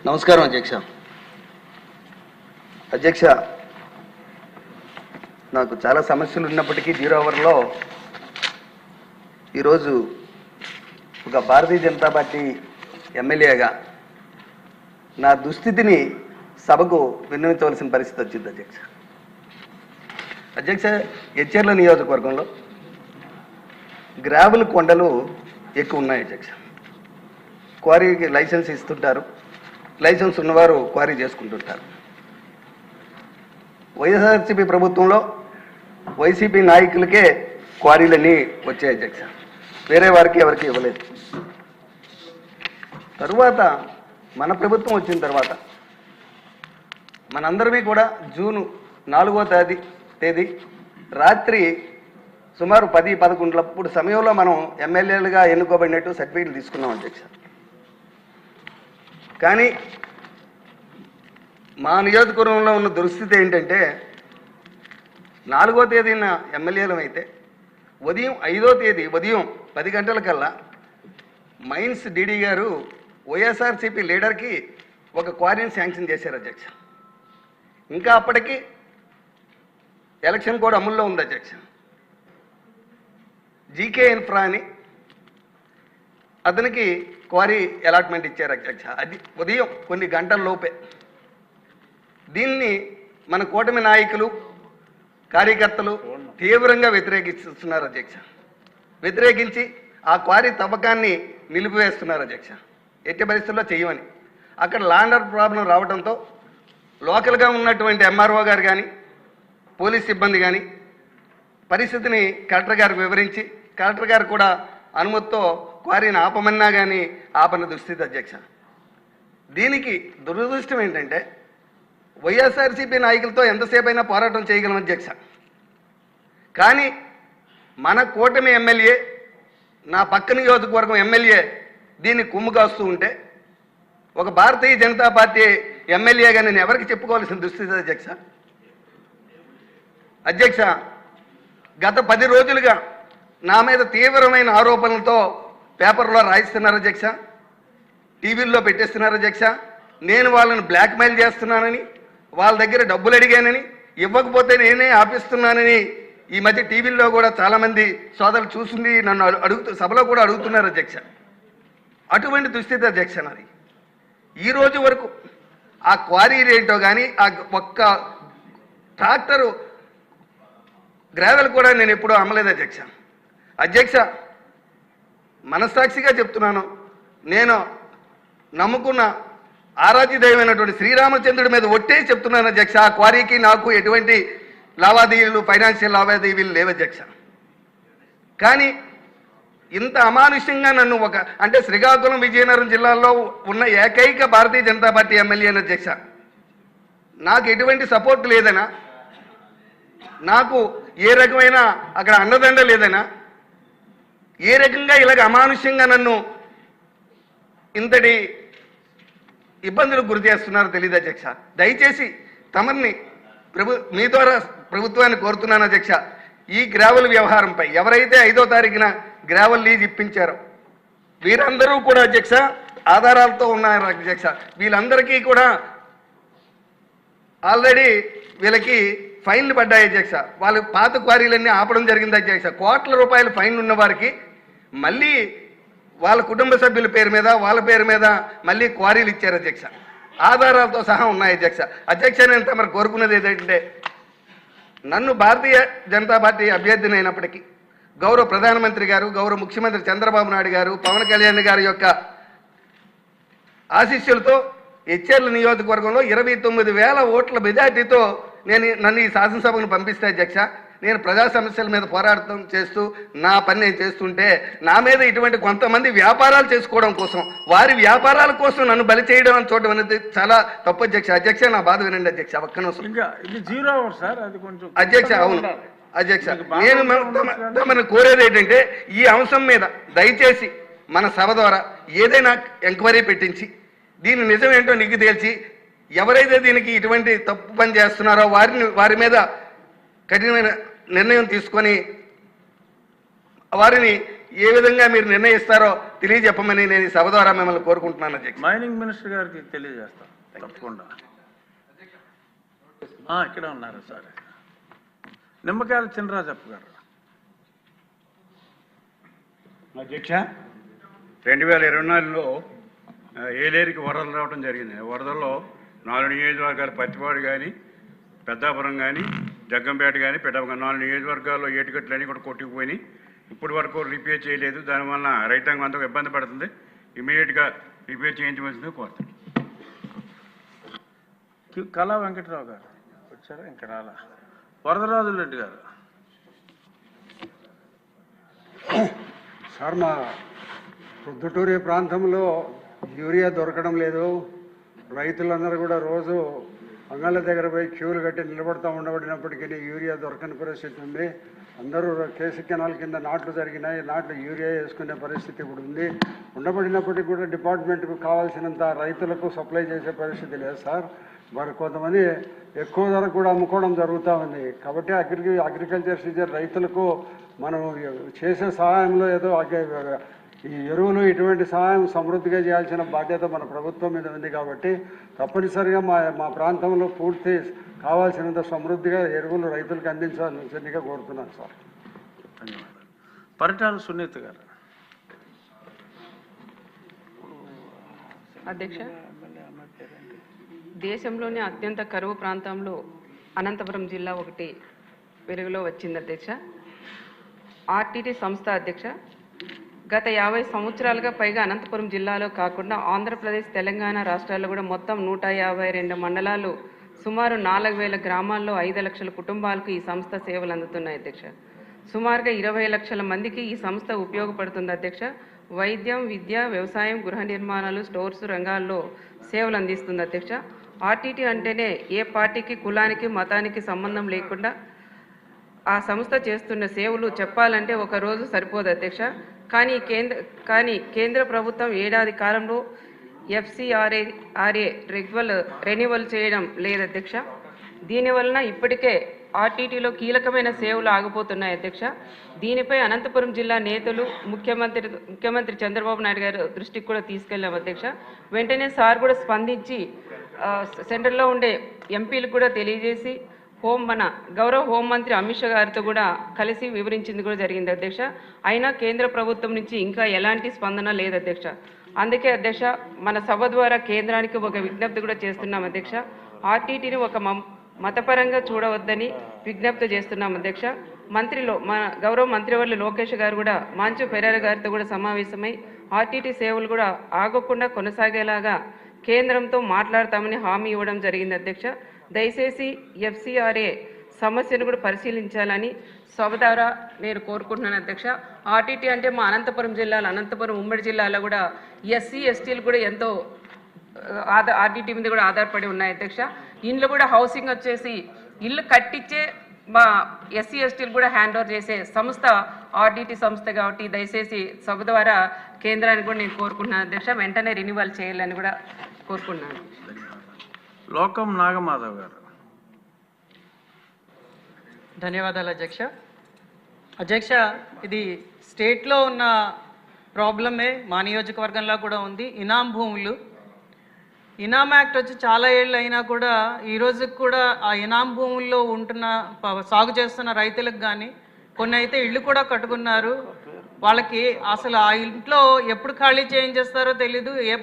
నమస్కారం అధ్యక్ష. అధ్యక్ష, నాకు చాలా సమస్యలు ఉన్నప్పటికీ 0 అవర్లో ఈరోజు ఒక భారతీయ జనతా పార్టీ ఎమ్మెల్యేగా నా దుస్థితిని సభకు విన్నవించవలసిన పరిస్థితి వచ్చింది అధ్యక్ష. అధ్యక్ష, ఎచ్చెర్ల నియోజకవర్గంలో గ్రావెల్ కొండలు ఎక్కువ ఉన్నాయి అధ్యక్ష. క్వారీకి లైసెన్స్ ఇస్తుంటారు, లైసెన్స్ ఉన్నవారు క్వారీ చేసుకుంటుంటారు. వైఎస్ఆర్సీపీ ప్రభుత్వంలో వైసీపీ నాయకులకే క్వారీలన్నీ వచ్చాయి అధ్యక్ష, వేరే వారికి ఎవరికి ఇవ్వలేదు. తరువాత మన ప్రభుత్వం వచ్చిన తర్వాత మనందరినీ కూడా జూన్ 4వ తేదీ రాత్రి సుమారు 10-11 సమయంలో మనం ఎమ్మెల్యేలుగా ఎన్నుకోబడినట్టు సర్టిఫికేట్లు తీసుకున్నాం అధ్యక్ష. కానీ మా నియోజకవర్గంలో ఉన్న దుస్థితి ఏంటంటే 4వ తేదీన ఎమ్మెల్యేలు అయితే ఉదయం 5వ తేదీ ఉదయం 10 గంటలకల్లా మైన్స్ డీడీ గారు వైఎస్ఆర్సీపీ లీడర్కి ఒక క్వారీని శాంక్షన్ చేశారు అధ్యక్ష. ఇంకా అప్పటికి ఎలక్షన్ కూడా అమల్లో ఉంది అధ్యక్ష. జీకే ఇన్ఫ్రా అని అతనికి క్వారీ అలాట్మెంట్ ఇచ్చారు అధ్యక్ష. అది ఉదయం కొన్ని గంటల లోపే. దీన్ని మన కూటమి నాయకులు కార్యకర్తలు తీవ్రంగా వ్యతిరేకిస్తున్నారు అధ్యక్ష. వ్యతిరేకించి ఆ క్వారీ తవ్వకాన్ని నిలిపివేస్తున్నారు అధ్యక్ష. ఎట్టి పరిస్థితుల్లో చేయమని. అక్కడ ల్యాండర్ ప్రాబ్లం రావడంతో లోకల్గా ఉన్నటువంటి ఎంఆర్ఓ గారు కానీ పోలీస్ సిబ్బంది కానీ పరిస్థితిని కలెక్టర్ గారికి వివరించి కలెక్టర్ గారు కూడా అనుమతితో క్వారీని ఆపమన్నా కానీ ఆపన దుస్థితి అధ్యక్ష. దీనికి దురదృష్టం ఏంటంటే వైఎస్ఆర్సీపీ నాయకులతో ఎంతసేపు అయినా పోరాటం చేయగలం అధ్యక్ష. కానీ మన కూటమి ఎమ్మెల్యే, నా పక్క నియోజకవర్గం ఎమ్మెల్యే దీన్ని కుమ్ము కాస్తూ ఉంటే ఒక భారతీయ జనతా పార్టీ ఎమ్మెల్యేగా నేను ఎవరికి చెప్పుకోవాల్సిన దుస్థితి అధ్యక్ష. అధ్యక్ష, గత 10 రోజులుగా నా మీద తీవ్రమైన ఆరోపణలతో పేపర్లో రాయిస్తున్నారు అధ్యక్ష, టీవీల్లో పెట్టేస్తున్నారు అధ్యక్ష. నేను వాళ్ళని బ్లాక్మెయిల్ చేస్తున్నానని, వాళ్ళ దగ్గర డబ్బులు అడిగానని, ఇవ్వకపోతే నేనే ఆపిస్తున్నానని ఈ మధ్య టీవీల్లో కూడా చాలామంది సోదరులు చూసింది నన్ను సభలో కూడా అడుగుతున్నారు అధ్యక్ష. అటువంటి దుస్థితి అధ్యక్ష నాది. ఈ రోజు వరకు ఆ క్వారీ రేటో కానీ ఆ ఒక్క ట్రాక్టరు గ్రావెల్ కూడా నేను ఎప్పుడూ అమ్మలేదు అధ్యక్ష. అధ్యక్ష, మనస్సాక్షిగా చెప్తున్నాను, నేను నమ్ముకున్న ఆరాధ్య దైవమైనటువంటి శ్రీరామచంద్రుడి మీద ఒట్టేసి చెప్తున్నాను అధ్యక్ష. ఆ క్వారీకి నాకు ఎటువంటి లావాదేవీలు, ఫైనాన్షియల్ లావాదేవీలు లేవు అధ్యక్ష. కానీ ఇంత అమానుష్యంగా నన్ను అంటే శ్రీకాకుళం విజయనగరం జిల్లాల్లో ఉన్న ఏకైక భారతీయ జనతా పార్టీ ఎమ్మెల్యే అధ్యక్ష, నాకు ఎటువంటి సపోర్ట్ లేదనా, నాకు ఏ రకమైన అక్కడ అండదండ లేదనా, ఏ రకంగా ఇలాగ అమానుష్యంగా నన్ను ఇంతటి ఇబ్బందులకు గురి చేస్తున్నారో తెలియదు అధ్యక్ష. దయచేసి తమరిని మీ ద్వారా ప్రభుత్వాన్ని కోరుతున్నాను అధ్యక్ష. ఈ గ్రావెల్ వ్యవహారంపై ఎవరైతే 5వ తారీఖున గ్రావెల్ లీజ్ ఇప్పించారో వీరందరూ కూడా అధ్యక్ష ఆధారాలతో ఉన్నారు అధ్యక్ష. వీళ్ళందరికీ కూడా ఆల్రెడీ వీళ్ళకి ఫైన్లు పడ్డాయి అధ్యక్ష. వాళ్ళు పాత క్వారీలన్నీ ఆపడం జరిగింది అధ్యక్ష. కోట్ల రూపాయల ఫైన్లు ఉన్న వారికి మళ్ళీ వాళ్ళ కుటుంబ సభ్యుల పేరు మీద వాళ్ళ పేరు మీద మళ్ళీ క్వారీలు ఇచ్చారు అధ్యక్ష. ఆధారాలతో సహా ఉన్నాయి అధ్యక్ష. అధ్యక్ష, నేను తమరు కోరుకున్నది ఏంటంటే నన్ను భారతీయ జనతా పార్టీ అభ్యర్థిని అయినప్పటికీ గౌరవ ప్రధానమంత్రి గారు, గౌరవ ముఖ్యమంత్రి చంద్రబాబు నాయుడు గారు, పవన్ కళ్యాణ్ గారి యొక్క ఆశీస్సులతో ఎచ్చెర్ల నియోజకవర్గంలో 29,000 ఓట్ల మెజార్టీతో నన్ను ఈ శాసనసభను పంపిస్తే అధ్యక్ష, నేను ప్రజా సమస్యల మీద పోరాటం చేస్తూ నా పని నేను చేస్తుంటే నా మీద ఇటువంటి కొంతమంది వ్యాపారాలు చేసుకోవడం కోసం, వారి వ్యాపారాల కోసం నన్ను బలి చేయడం అని చూడడం అనేది చాలా తప్పు అధ్యక్ష. అధ్యక్ష, నా బాధ వినండి అధ్యక్ష, ఒక్క నిమిషం అధ్యక్ష. అవును అధ్యక్ష, నేను తమను కోరేది ఏంటంటే ఈ అంశం మీద దయచేసి మన సభ ద్వారా ఏదైనా ఎంక్వైరీ పెట్టించి దీని నిజం ఏంటో నిగ్గు తేల్చి ఎవరైతే దీనికి ఇటువంటి తప్పు పని చేస్తున్నారో వారి మీద కఠినమైన నిర్ణయం తీసుకొని వారిని ఏ విధంగా మీరు నిర్ణయిస్తారో తెలియజెప్పమని నేను ఈ సభ ద్వారా మిమ్మల్ని కోరుకుంటున్నాను అధ్యక్ష. మైనింగ్ మినిస్టర్ గారికి తెలియజేస్తాం తప్పకుండా. ఇక్కడ ఉన్నారు సార్. నిమ్మకాయల చినరాజప్ప గారు. అధ్యక్ష, 2024లో ఏలేరికి వరదలు రావడం జరిగింది. వరదల్లో 4 నియోజకవర్గాలు పత్తిపాడు కానీ, పెద్దాపురం కానీ, జగ్గంపేట కానీ, పెట్టాపురం 4 నియోజకవర్గాల్లో ఏటుకట్లన్నీ కూడా కొట్టుకుపోయి ఇప్పటి వరకు రిపేర్ చేయలేదు. దానివల్ల రైతాంగం అంతా ఇబ్బంది పడుతుంది. ఇమీడియట్గా రిపేర్ చేయించవలసింది కోరుతాం. కళా వెంకటరావు గారు వచ్చారా? ఇంకా రాలా. వరదరాజుల రెడ్డి గారు. సార్, మా ప్రొద్దుటూరి ప్రాంతంలో యూరియా దొరకడం లేదు. రైతులందరూ కూడా రోజు అంగళ్ళ దగ్గర పోయి క్యూలు కట్టి నిలబడతా ఉండబడినప్పటికీ యూరియా దొరకని పరిస్థితి ఉంది. అందరూ కేసీ కెనాల్ కింద నాట్లు జరిగినాయి. నాట్లు యూరియా వేసుకునే పరిస్థితి కూడా ఉంది. ఉండబడినప్పటికీ కూడా డిపార్ట్మెంట్కు కావాల్సినంత రైతులకు సప్లై చేసే పరిస్థితి లేదు సార్. మరి కొంతమంది ఎక్కువ ధరకు కూడా అమ్ముకోవడం జరుగుతూ ఉంది. కాబట్టి అగ్రికల్చర్ సీజన్ రైతులకు మనం చేసే సహాయంలో ఏదో ఈ ఎరువులు ఇటువంటి సహాయం సమృద్ధిగా చేయాల్సిన బాధ్యత మన ప్రభుత్వం మీద ఉంది. కాబట్టి తప్పనిసరిగా మా ప్రాంతంలో పూర్తి కావాల్సినంత సమృద్ధిగా ఎరువులు రైతులకు అందించాల్సిందిగా కోరుతున్నాను సార్. ధన్యవాదాలు. పరిటాల సునీత గారు. అధ్యక్ష, దేశంలోనే అత్యంత కరువు ప్రాంతంలో అనంతపురం జిల్లా ఒకటి వెలుగులో వచ్చింది అధ్యక్ష. ఆర్టీటీ సంస్థ అధ్యక్ష, గత 50 సంవత్సరాలుగా పైగా అనంతపురం జిల్లాలో కాకుండా ఆంధ్రప్రదేశ్, తెలంగాణ రాష్ట్రాల్లో కూడా మొత్తం 152 మండలాలు, సుమారు 4000 గ్రామాల్లో 5 లక్షల కుటుంబాలకు ఈ సంస్థ సేవలు అందుతున్నాయి అధ్యక్ష. సుమారుగా 20 లక్షల మందికి ఈ సంస్థ ఉపయోగపడుతుంది అధ్యక్ష. వైద్యం, విద్య, వ్యవసాయం, గృహ నిర్మాణాలు, స్టోర్స్ రంగాల్లో సేవలు అందిస్తుంది అధ్యక్ష. ఆర్టీటీ అంటేనే ఏ పార్టీకి, కులానికి, మతానికి సంబంధం లేకుండా ఆ సంస్థ చేస్తున్న సేవలు చెప్పాలంటే ఒక రోజు సరిపోదు అధ్యక్ష. కానీ కేంద్ర ప్రభుత్వం ఏడాది కాలంలో FCRA రెన్యువల్ చేయడం లేదు అధ్యక్ష. దీనివలన ఇప్పటికే ఆర్టీటీలో కీలకమైన సేవలు ఆగిపోతున్నాయి అధ్యక్ష. దీనిపై అనంతపురం జిల్లా నేతలు ముఖ్యమంత్రి చంద్రబాబు నాయుడు గారు దృష్టికి కూడా తీసుకెళ్లాం అధ్యక్ష. వెంటనే సార్ కూడా స్పందించి సెంట్రల్లో ఉండే ఎంపీలకు కూడా తెలియజేసి మన గౌరవ హోంమంత్రి అమిత్ షా గారితో కూడా కలిసి వివరించింది కూడా జరిగింది అధ్యక్ష. అయినా కేంద్ర ప్రభుత్వం నుంచి ఇంకా ఎలాంటి స్పందన లేదు అధ్యక్ష. అందుకే అధ్యక్ష, మన సభ ద్వారా కేంద్రానికి ఒక విజ్ఞప్తి కూడా చేస్తున్నాం అధ్యక్ష. ఆర్టీటీని ఒక మతపరంగా చూడవద్దని విజ్ఞప్తి చేస్తున్నాం అధ్యక్ష. మన గౌరవ మంత్రివర్యులు లోకేష్ గారు కూడా మాంచు పెరేర గారితో కూడా సమావేశమై ఆర్టీటీ సేవలు కూడా ఆగకుండా కొనసాగేలాగా కేంద్రంతో మాట్లాడతామని హామీ ఇవ్వడం జరిగింది అధ్యక్ష. దయచేసి FCRA సమస్యను కూడా పరిశీలించాలని సభ ద్వారా నేను కోరుకుంటున్నాను అధ్యక్ష. ఆర్టీటీ అంటే మా అనంతపురం ఉమ్మడి జిల్లాలో కూడా SC STలు కూడా ఎంతో ఆర్టీటీ మీద కూడా ఆధారపడి ఉన్నాయి అధ్యక్ష. ఇండ్లు కూడా హౌసింగ్ వచ్చేసి ఇల్లు కట్టించే మా SC STలు కూడా హ్యాండ్ ఓవర్ చేసే సంస్థ ఆర్టీటీ సంస్థ. కాబట్టి దయచేసి సభ ద్వారా కేంద్రానికి కూడా నేను కోరుకుంటున్నాను అధ్యక్ష, వెంటనే రెన్యువల్ చేయాలని కూడా కోరుకుంటున్నాను. లోకం నాగమాధవ్ గారు. ధన్యవాదాలు అధ్యక్ష. అధ్యక్ష, ఇది స్టేట్లో ఉన్న ప్రాబ్లమే మా నియోజకవర్గంలో కూడా ఉంది. ఇనాం భూములు, ఇనాం యాక్ట్ వచ్చి చాలా ఏళ్ళు అయినా కూడా ఈ రోజుకి కూడా ఆ ఇనాం భూముల్లో ఉంటున్న సాగు చేస్తున్న రైతులకు కానీ కొన్ని అయితే ఇళ్ళు కూడా కట్టుకున్నారు. వాళ్ళకి అసలు ఆ ఇంట్లో ఎప్పుడు ఖాళీ చేయించేస్తారో తెలీదు. ఏ